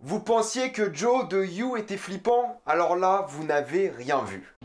Vous pensiez que Joe de You était flippant? Alors là, vous n'avez rien vu.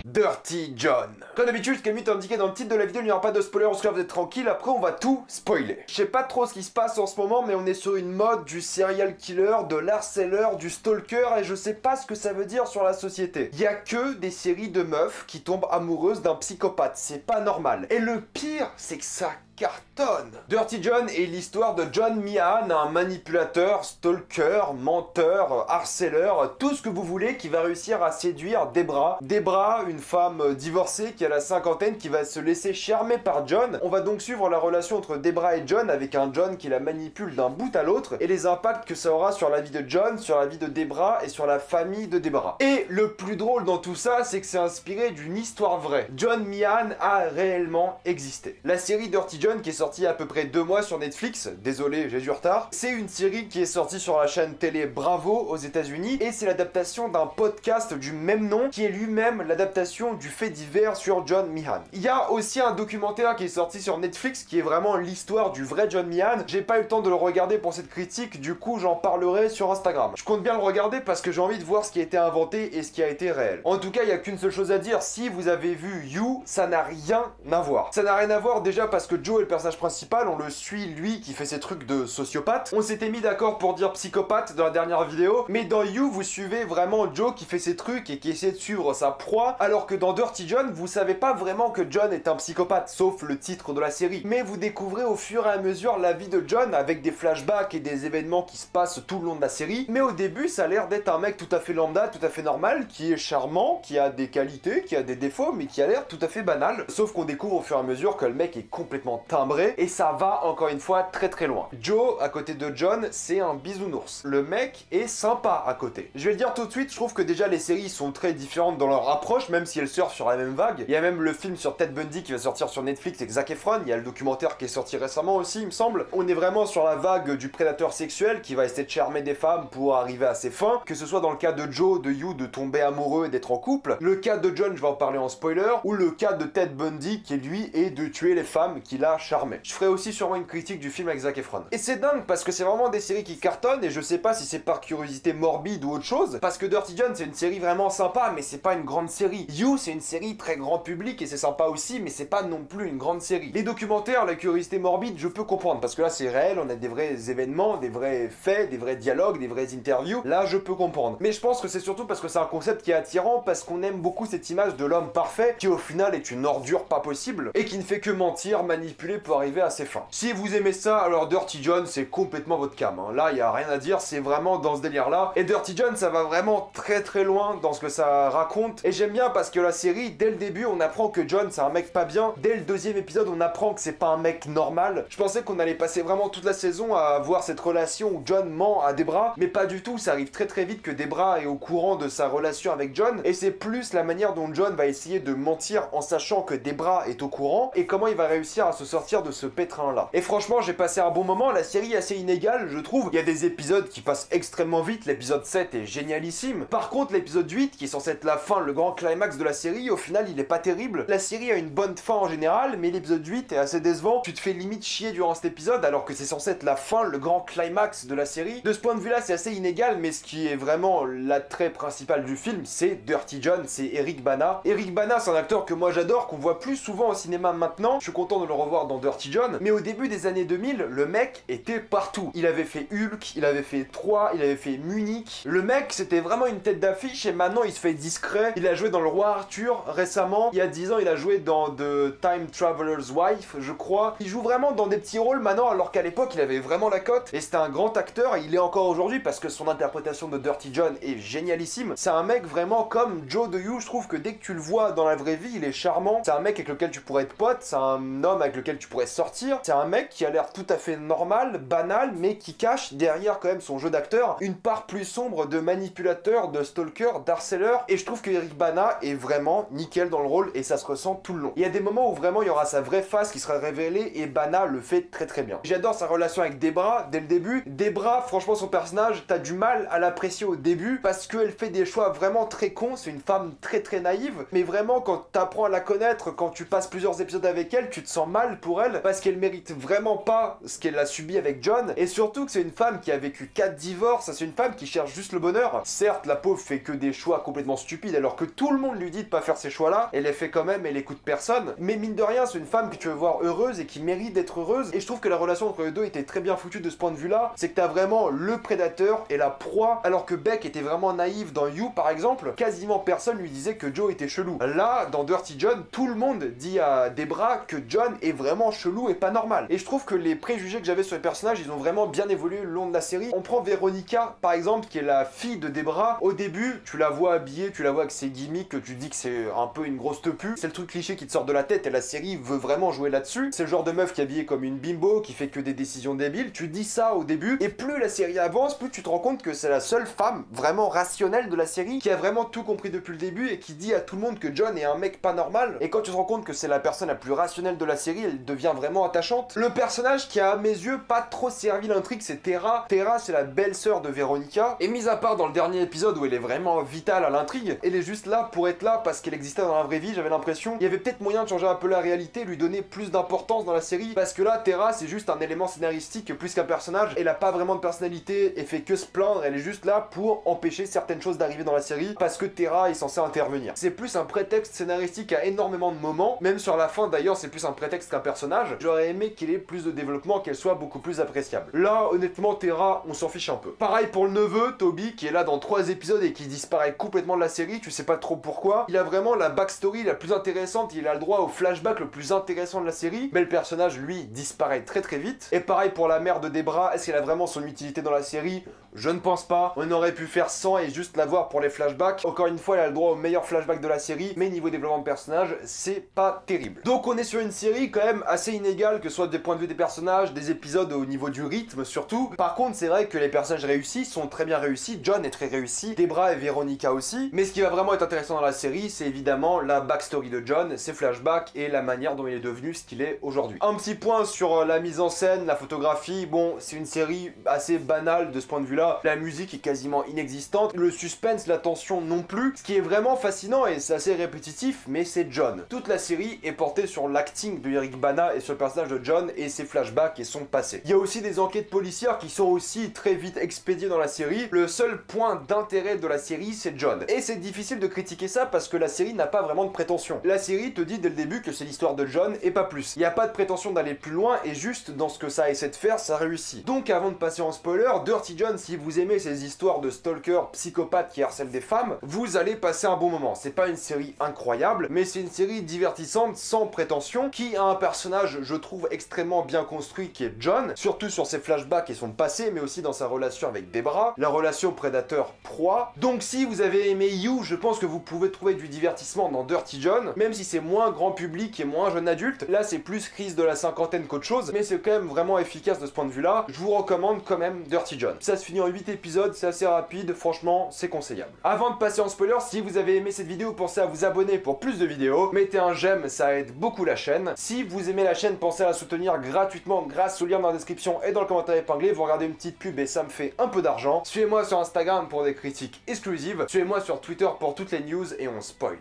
Dirty John. Comme d'habitude, ce qui est mieux indiqué dans le titre de la vidéo, il n'y aura pas de spoiler, parce que là vous êtes tranquille, après on va tout spoiler. Je sais pas trop ce qui se passe en ce moment, mais on est sur une mode du serial killer, de l'harceleur, du stalker, et je sais pas ce que ça veut dire sur la société. Il y a que des séries de meufs qui tombent amoureuses d'un psychopathe, c'est pas normal. Et le pire, c'est que ça cartonne. Dirty John est l'histoire de John Meehan, un manipulateur, stalker, menteur, harceleur, tout ce que vous voulez, qui va réussir à séduire Debra. Debra, une femme divorcée qui a la cinquantaine, qui va se laisser charmer par John. On va donc suivre la relation entre Debra et John, avec un John qui la manipule d'un bout à l'autre, et les impacts que ça aura sur la vie de John, sur la vie de Debra et sur la famille de Debra. Et le plus drôle dans tout ça, c'est que c'est inspiré d'une histoire vraie. John Meehan a réellement existé. La série Dirty John, qui est sortie il y a à peu près 2 mois sur Netflix, désolé j'ai du retard, c'est une série qui est sortie sur la chaîne télé Bravo aux États-Unis, et c'est l'adaptation d'un podcast du même nom, qui est lui-même l'adaptation du fait divers sur John Meehan. Il y a aussi un documentaire qui est sorti sur Netflix, qui est vraiment l'histoire du vrai John Meehan. J'ai pas eu le temps de le regarder pour cette critique, du coup j'en parlerai sur Instagram. Je compte bien le regarder parce que j'ai envie de voir ce qui a été inventé et ce qui a été réel. En tout cas, il y a qu'une seule chose à dire, si vous avez vu You, ça n'a rien à voir. Ça n'a rien à voir déjà parce que Joe est le personnage principal, on le suit lui qui fait ses trucs de sociopathe. On s'était mis d'accord pour dire psychopathe dans la dernière vidéo, mais dans You, vous suivez vraiment Joe qui fait ses trucs et qui essaie de suivre sa proie, alors que dans Dirty John, vous savez pas vraiment que John est un psychopathe, sauf le titre de la série. Mais vous découvrez au fur et à mesure la vie de John avec des flashbacks et des événements qui se passent tout le long de la série. Mais au début, ça a l'air d'être un mec tout à fait lambda, tout à fait normal, qui est charmant, qui a des qualités, qui a des défauts, mais qui a l'air tout à fait banal. Sauf qu'on découvre au fur et à mesure que le mec est complètement timbré, et ça va encore une fois très très loin. Joe, à côté de John, c'est un bisounours. Le mec est sympa à côté. Je vais le dire tout de suite, je trouve que déjà les séries sont très différentes dans leur approche, même si elles surfent sur la même vague. Il y a même le film sur Ted Bundy qui va sortir sur Netflix avec Zac Efron, il y a le documentaire qui est sorti récemment aussi, il me semble. On est vraiment sur la vague du prédateur sexuel qui va essayer de charmer des femmes pour arriver à ses fins, que ce soit dans le cas de Joe, de You, de tomber amoureux et d'être en couple, le cas de John, je vais en parler en spoiler, ou le cas de Ted Bundy qui lui est de tuer les femmes qu'il a charmées. Je ferai aussi sûrement une critique du film avec Zac Efron. Et c'est dingue parce que c'est vraiment des séries qui cartonnent, et je sais pas si c'est par curiosité morbide ou autre chose, parce que Dirty John c'est une série vraiment sympa, mais c'est pas une grande série. You c'est une série très grand public et c'est sympa aussi, mais c'est pas non plus une grande série. Les documentaires, la curiosité morbide, je peux comprendre, parce que là c'est réel, on a des vrais événements, des vrais faits, des vrais dialogues, des vraies interviews, là je peux comprendre. Mais je pense que c'est surtout parce que c'est un concept qui est attirant, parce qu'on aime beaucoup cette image de l'homme parfait, qui au final est une ordure pas possible, et qui ne fait que mentir, manipuler pour arriver à ses fins. Si vous aimez ça, alors Dirty John c'est complètement votre cam, hein. Là il y a rien à dire, c'est vraiment dans ce délire là, et Dirty John ça va vraiment très très loin dans ce que ça raconte, et j'aime bien parce que la série, dès le début on apprend que John c'est un mec pas bien, dès le 2e épisode on apprend que c'est pas un mec normal. Je pensais qu'on allait passer vraiment toute la saison à voir cette relation où John ment à Debra, mais pas du tout, ça arrive très très vite que Debra est au courant de sa relation avec John, et c'est plus la manière dont John va essayer de mentir en sachant que Debra est au courant, et comment il va réussir à se sortir de ce pétrin là. Et franchement j'ai passé un bon moment, la série est assez inégale je trouve, il y a des épisodes qui passent extrêmement vite, l'épisode 7 est génialissime, par contre l'épisode 8 qui est censé être la fin, le grand climax de la série, au final il est pas terrible. La série a une bonne fin en général, mais l'épisode 8 est assez décevant, tu te fais limite chier durant cet épisode alors que c'est censé être la fin, le grand climax de la série. De ce point de vue là c'est assez inégal, mais ce qui est vraiment l'attrait principal du film c'est Dirty John, c'est Eric Bana. Eric Bana c'est un acteur que moi j'adore, qu'on voit plus souvent au cinéma maintenant, je suis content de le revoir dans Dirty John, mais au début des années 2000, le mec était partout. Il avait fait Hulk, il avait fait 3, il avait fait Munich. Le mec c'était vraiment une tête d'affiche et maintenant il se fait discret. Il a joué dans Le Roi Arthur récemment, il y a 10 ans il a joué dans The Time Traveler's Wife je crois. Il joue vraiment dans des petits rôles maintenant alors qu'à l'époque il avait vraiment la cote et c'était un grand acteur et il est encore aujourd'hui parce que son interprétation de Dirty John est génialissime. C'est un mec vraiment comme Joe de You, je trouve que dès que tu le vois dans la vraie vie il est charmant. C'est un mec avec lequel tu pourrais être pote, c'est un homme avec lequel tu pourrais sortir. C'est un mec qui a l'air tout à fait normal, banal, mais qui cache derrière quand même son jeu d'acteur une part plus sombre de manipulateur, de stalker, d'harceleur, et je trouve que Eric Bana est vraiment nickel dans le rôle. drôle et ça se ressent tout le long. Il y a des moments où vraiment il y aura sa vraie face qui sera révélée et Bana le fait très très bien. J'adore sa relation avec Debra dès le début. Debra, franchement son personnage, t'as du mal à l'apprécier au début parce qu'elle fait des choix vraiment très cons, c'est une femme très très naïve, mais vraiment quand t'apprends à la connaître, quand tu passes plusieurs épisodes avec elle, tu te sens mal pour elle parce qu'elle mérite vraiment pas ce qu'elle a subi avec John, et surtout que c'est une femme qui a vécu 4 divorces, c'est une femme qui cherche juste le bonheur. Certes, la pauvre fait que des choix complètement stupides alors que tout le monde lui dit de pas faire ces choix-là, elle les fait quand même, elle écoute personne, mais mine de rien, c'est une femme que tu veux voir heureuse et qui mérite d'être heureuse, et je trouve que la relation entre les deux était très bien foutue de ce point de vue-là, c'est que t'as vraiment le prédateur et la proie, alors que Beck était vraiment naïve dans You par exemple, quasiment personne lui disait que Joe était chelou. Là, dans Dirty John, tout le monde dit à Debra que John est vraiment chelou et pas normal. Et je trouve que les préjugés que j'avais sur les personnages, ils ont vraiment bien évolué le long de la série. On prend Veronica, par exemple, qui est la fille de Debra. Au début, tu la vois habillée, tu la vois avec ses gimmicks, que tu dis que c'est un peu une grosse tepu. C'est le truc cliché qui te sort de la tête et la série veut vraiment jouer là-dessus. C'est le genre de meuf qui est habillée comme une bimbo, qui fait que des décisions débiles. Tu dis ça au début, et plus la série avance, plus tu te rends compte que c'est la seule femme vraiment rationnelle de la série, qui a vraiment tout compris depuis le début et qui dit à tout le monde que John est un mec pas normal. Et quand tu te rends compte que c'est la personne la plus rationnelle de la série, elle devient vraiment attachante. Le personnage qui a à mes yeux pas trop servi l'intrigue, c'est Tara. Tara, c'est la belle-sœur de Veronica, et mis à part dans le dernier épisode où elle est vraiment vitale à l'intrigue, elle est juste là pour être là parce qu'elle existait dans la vraie vie. J'avais l'impression il y avait peut-être moyen de changer un peu la réalité, lui donner plus d'importance dans la série, parce que là Tara c'est juste un élément scénaristique plus qu'un personnage. Elle a pas vraiment de personnalité et fait que se plaindre, elle est juste là pour empêcher certaines choses d'arriver dans la série parce que Tara est censée intervenir. C'est plus un prétexte scénaristique à énormément de moments, même sur la fin d'ailleurs c'est plus un prétexte qu'un personnage. J'aurais aimé qu'il ait plus de développement, qu'elle soit beaucoup plus appréciable. Là honnêtement Tara on s'en fiche un peu. Pareil pour le neveu, Toby, qui est là dans 3 épisodes et qui disparaît complètement de la série, tu sais pas trop pourquoi. Il a vraiment la backstory la plus intéressante, il a le droit au flashback le plus intéressant de la série, mais le personnage lui disparaît très très vite. Et pareil pour la mère de Debra, est-ce qu'elle a vraiment son utilité dans la série? Je ne pense pas. On aurait pu faire 100 et juste la voir pour les flashbacks. Encore une fois, elle a le droit au meilleur flashback de la série, mais niveau développement de personnage, c'est pas terrible. Donc on est sur une série quand même assez inégale, que ce soit des points de vue des personnages, des épisodes au niveau du rythme surtout. Par contre, c'est vrai que les personnages réussis sont très bien réussis. John est très réussi, Debra et Veronica aussi. Mais ce qui va vraiment être intéressant dans la série, c'est évidemment la backstory de John, ses flashbacks et la manière dont il est devenu ce qu'il est aujourd'hui. Un petit point sur la mise en scène, la photographie. Bon, c'est une série assez banale de ce point de vue-là. La musique est quasiment inexistante, le suspense, la tension non plus. Ce qui est vraiment fascinant et c'est assez répétitif, mais c'est John. Toute la série est portée sur l'acting de Eric Bana et sur le personnage de John et ses flashbacks et son passé. Il y a aussi des enquêtes policières qui sont aussi très vite expédiées dans la série. Le seul point d'intérêt de la série, c'est John. Et c'est difficile de critiquer ça parce que la série n'a pas vraiment de prétention. La série te dit dès le début que c'est l'histoire de John et pas plus. Il n'y a pas de prétention d'aller plus loin et juste dans ce que ça essaie de faire, ça réussit. Donc avant de passer en spoiler, Dirty John, si vous aimez ces histoires de stalker psychopathe qui harcèlent des femmes, vous allez passer un bon moment. C'est pas une série incroyable, mais c'est une série divertissante, sans prétention, qui a un personnage, je trouve, extrêmement bien construit, qui est John, surtout sur ses flashbacks et son passé, mais aussi dans sa relation avec Debra, la relation prédateur-proie. Donc si vous avez aimé You, je pense que vous pouvez trouver du divertissement dans Dirty John, même si c'est moins grand public et moins jeune adulte. Là, c'est plus crise de la cinquantaine qu'autre chose, mais c'est quand même vraiment efficace de ce point de vue-là. Je vous recommande quand même Dirty John. Ça se finit en 8 épisodes, c'est assez rapide, franchement, c'est conseillable. Avant de passer en spoiler, si vous avez aimé cette vidéo, pensez à vous abonner pour plus de vidéos. Mettez un j'aime, ça aide beaucoup la chaîne. Si vous aimez la chaîne, pensez à la soutenir gratuitement grâce au lien dans la description et dans le commentaire épinglé. Vous regardez une petite pub et ça me fait un peu d'argent. Suivez-moi sur Instagram pour des critiques exclusives. Suivez-moi sur Twitter pour toutes les news et on spoil.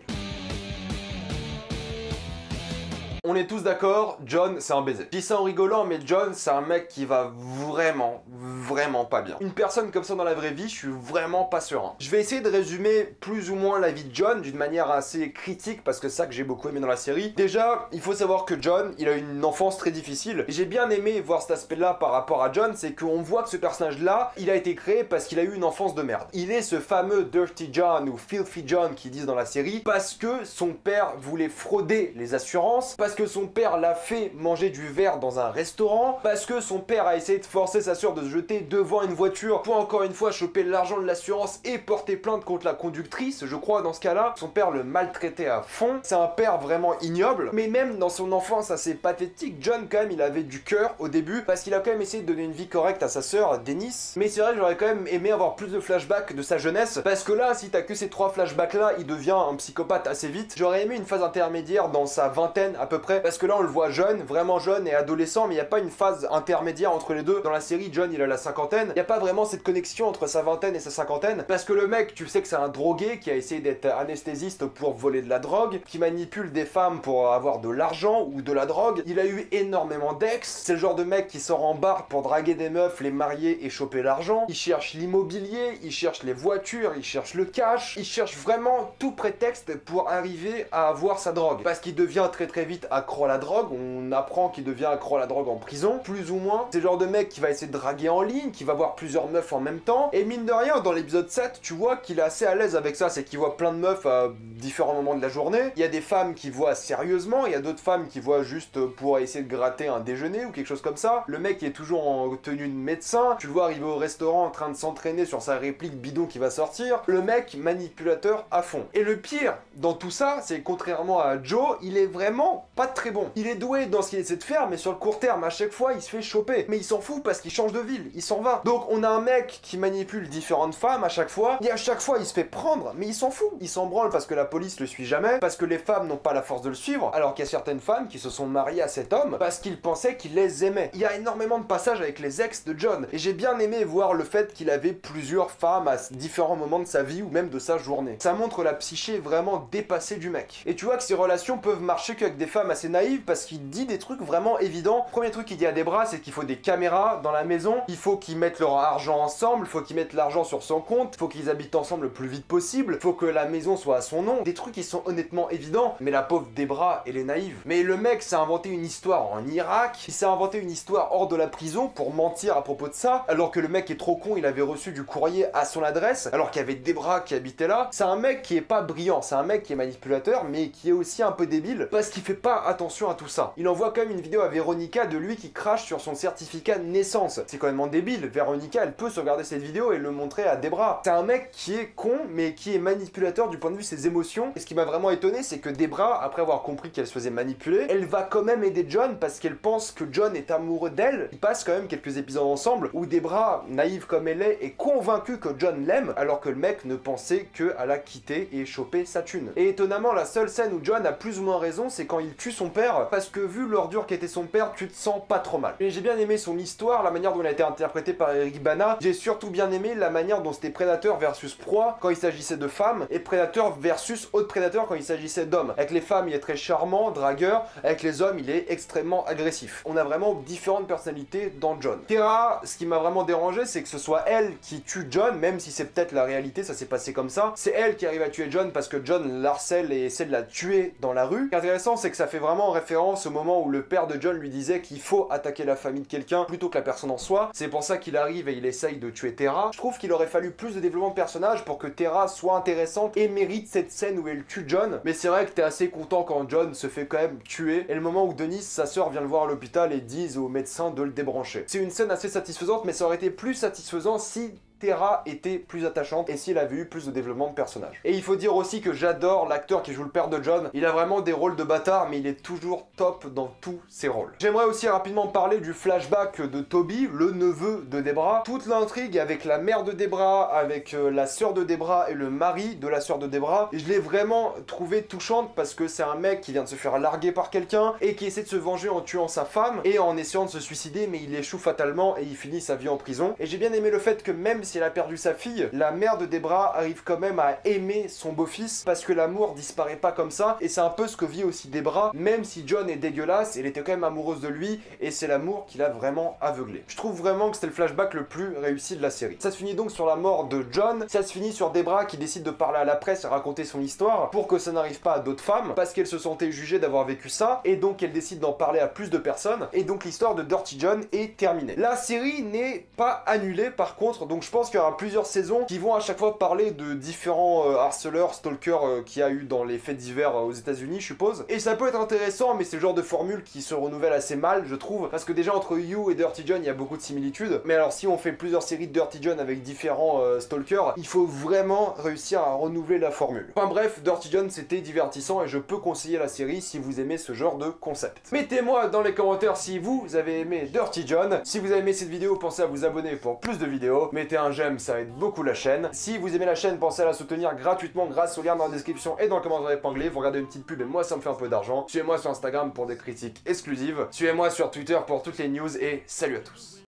On est tous d'accord, John c'est un baiser. Je dis ça en rigolant, mais John c'est un mec qui va vraiment pas bien. Une personne comme ça dans la vraie vie, je suis vraiment pas serein. Je vais essayer de résumer plus ou moins la vie de John d'une manière assez critique parce que c'est ça que j'ai beaucoup aimé dans la série. Déjà, il faut savoir que John, il a une enfance très difficile. Et j'ai bien aimé voir cet aspect-là par rapport à John, c'est qu'on voit que ce personnage-là, il a été créé parce qu'il a eu une enfance de merde. Il est ce fameux Dirty John ou Filthy John qu'ils disent dans la série parce que son père voulait frauder les assurances, parce que son père l'a fait manger du verre dans un restaurant, parce que son père a essayé de forcer sa soeur de se jeter devant une voiture pour encore une fois choper l'argent de l'assurance et porter plainte contre la conductrice, je crois dans ce cas-là. Son père le maltraitait à fond. C'est un père vraiment ignoble, mais même dans son enfance assez pathétique, John quand même il avait du cœur au début, parce qu'il a quand même essayé de donner une vie correcte à sa sœur, Dennis. Mais c'est vrai que j'aurais quand même aimé avoir plus de flashbacks de sa jeunesse, parce que là, si t'as que ces 3 flashbacks là, il devient un psychopathe assez vite. J'aurais aimé une phase intermédiaire dans sa vingtaine à peu près, parce que là on le voit jeune, vraiment jeune et adolescent, mais il n'y a pas une phase intermédiaire entre les deux. Dans la série, John il a la cinquantaine, il n'y a pas vraiment cette connexion entre sa vingtaine et sa cinquantaine, parce que le mec, tu sais que c'est un drogué qui a essayé d'être anesthésiste pour voler de la drogue, qui manipule des femmes pour avoir de l'argent ou de la drogue. Il a eu énormément d'ex, c'est le genre de mec qui sort en bar pour draguer des meufs, les marier et choper l'argent. Il cherche l'immobilier, il cherche les voitures, il cherche le cash, il cherche vraiment tout prétexte pour arriver à avoir sa drogue. Parce qu'il devient très vite accro à la drogue, on apprend qu'il devient accro à la drogue en prison, plus ou moins. C'est le genre de mec qui va essayer de draguer en ligne, qui va voir plusieurs meufs en même temps, et mine de rien, dans l'épisode 7, tu vois qu'il est assez à l'aise avec ça, c'est qu'il voit plein de meufs à différents moments de la journée. Il y a des femmes qui voient sérieusement, il y a d'autres femmes qui voient juste pour essayer de gratter un déjeuner ou quelque chose comme ça. Le mec est toujours en tenue de médecin, tu le vois arriver au restaurant en train de s'entraîner sur sa réplique bidon qui va sortir. Le mec manipulateur à fond. Et le pire dans tout ça, c'est contrairement à Joe, il est vraiment pas très bon. Il est doué dans ce qu'il essaie de faire, mais sur le court terme, à chaque fois, il se fait choper. Mais il s'en fout parce qu'il change de ville, il s'en va. Donc on a un mec qui manipule différentes femmes à chaque fois, et à chaque fois il se fait prendre, mais il s'en fout. Il s'en branle parce que la police le suit jamais, parce que les femmes n'ont pas la force de le suivre, alors qu'il y a certaines femmes qui se sont mariées à cet homme parce qu'ils pensaient qu'il les aimait. Il y a énormément de passages avec les ex de John, et j'ai bien aimé voir le fait qu'il avait plusieurs femmes à différents moments de sa vie ou même de sa journée. Ça montre la psyché vraiment dépassée du mec. Et tu vois que ces relations peuvent marcher qu'avec des femmes assez naïves parce qu'il dit des trucs vraiment évidents. Premier truc qu'il dit à Debra, c'est qu'il faut des caméras dans la maison, il faut qu'ils mettent leur argent ensemble, il faut qu'ils mettent l'argent sur son compte, il faut qu'ils habitent ensemble le plus vite possible, il faut que la maison soit à son nom. Des trucs qui sont honnêtement évidents, mais la pauvre Debra, elle est naïve. Mais le mec s'est inventé une histoire en Irak, il s'est inventé une histoire hors de la prison pour mentir à propos de ça, alors que le mec est trop con, il avait reçu du courrier à son adresse, alors qu'il y avait Debra qui habitait là. C'est un mec qui est pas brillant, c'est un mec qui est manipulateur, mais qui est aussi un peu débile, parce qu'il fait pas attention à tout ça. Il envoie quand même une vidéo à Véronica de lui qui crache sur son certificat de naissance. C'est quand même débile, Véronica elle peut se regarder cette vidéo et le montrer à Debra. C'est un mec qui est con, mais qui est manipulateur du point de vue de ses émotions, et ce qui m'a vraiment étonné, c'est que Debra, après avoir compris qu'elle se faisait manipuler, elle va quand même aider John parce qu'elle pense que John est amoureux d'elle. Ils passent quand même quelques épisodes ensemble où Debra, naïve comme elle est convaincue que John l'aime, alors que le mec ne pensait qu'à la quitter et choper sa thune. Et étonnamment, la seule scène où John a plus ou moins raison, c'est quand il tue son père, parce que vu l'ordure qu'était son père, tu te sens pas trop mal. Et j'ai bien aimé son histoire, la manière dont elle a été interprétée par Eric Bana. J'ai surtout bien aimé la manière dont c'était prédateur versus proie quand il s'agissait de femmes, et prédateur versus autre prédateur quand il s'agissait d'hommes. Avec les femmes, il est très charmant, dragueur, avec les hommes, il est extrêmement agressif. On a vraiment différentes personnalités dans John. Tara, ce qui m'a vraiment dérangé, c'est que ce soit elle qui tue John, même si c'est peut-être la réalité, ça s'est passé comme ça. C'est elle qui arrive à tuer John parce que John l'harcèle et essaie de la tuer dans la rue. Ce qui est intéressant, c'est que ça fait vraiment référence au moment où le père de John lui disait qu'il faut attaquer la famille de quelqu'un plutôt que la personne en soi. C'est pour ça qu'il arrive et il essaye de tuer Tara. Je trouve qu'il aurait fallu plus de développement de personnage pour que Tara soit intéressante et mérite cette scène où elle tue John. Mais c'est vrai que t'es assez content quand John se fait quand même tuer. Et le moment où Denise, sa sœur, vient le voir à l'hôpital et disent au médecin de le débrancher. C'est une scène assez satisfaisante, mais ça aurait été plus satisfaisant si Tara était plus attachante et s'il avait eu plus de développement de personnage. Et il faut dire aussi que j'adore l'acteur qui joue le père de John. Il a vraiment des rôles de bâtard, mais il est toujours top dans tous ses rôles. J'aimerais aussi rapidement parler du flashback de Toby, le neveu de Debra. Toute l'intrigue avec la mère de Debra, avec la sœur de Debra et le mari de la sœur de Debra, je l'ai vraiment trouvé touchante parce que c'est un mec qui vient de se faire larguer par quelqu'un et qui essaie de se venger en tuant sa femme et en essayant de se suicider, mais il échoue fatalement et il finit sa vie en prison. Et j'ai bien aimé le fait que même si elle a perdu sa fille, la mère de Debra arrive quand même à aimer son beau-fils parce que l'amour disparaît pas comme ça, et c'est un peu ce que vit aussi Debra. Même si John est dégueulasse, elle était quand même amoureuse de lui et c'est l'amour qui l'a vraiment aveuglé. Je trouve vraiment que c'était le flashback le plus réussi de la série. Ça se finit donc sur la mort de John, ça se finit sur Debra qui décide de parler à la presse et raconter son histoire pour que ça n'arrive pas à d'autres femmes parce qu'elle se sentait jugée d'avoir vécu ça, et donc elle décide d'en parler à plus de personnes, et donc l'histoire de Dirty John est terminée. La série n'est pas annulée par contre, donc je pense pense qu'il y aura plusieurs saisons qui vont à chaque fois parler de différents harceleurs, stalkers qu'il y a eu dans les faits divers aux États-Unis, je suppose. Et ça peut être intéressant, mais c'est le genre de formule qui se renouvelle assez mal, je trouve, parce que déjà entre You et Dirty John, il y a beaucoup de similitudes. Mais alors si on fait plusieurs séries de Dirty John avec différents stalkers, il faut vraiment réussir à renouveler la formule. Enfin bref, Dirty John c'était divertissant et je peux conseiller la série si vous aimez ce genre de concept. Mettez-moi dans les commentaires si vous avez aimé Dirty John. Si vous avez aimé cette vidéo, pensez à vous abonner pour plus de vidéos. Mettez un j'aime, ça aide beaucoup la chaîne. Si vous aimez la chaîne, pensez à la soutenir gratuitement grâce au lien dans la description et dans le commentaire épinglé. Vous regardez une petite pub et moi ça me fait un peu d'argent. Suivez-moi sur Instagram pour des critiques exclusives. Suivez-moi sur Twitter pour toutes les news et salut à tous.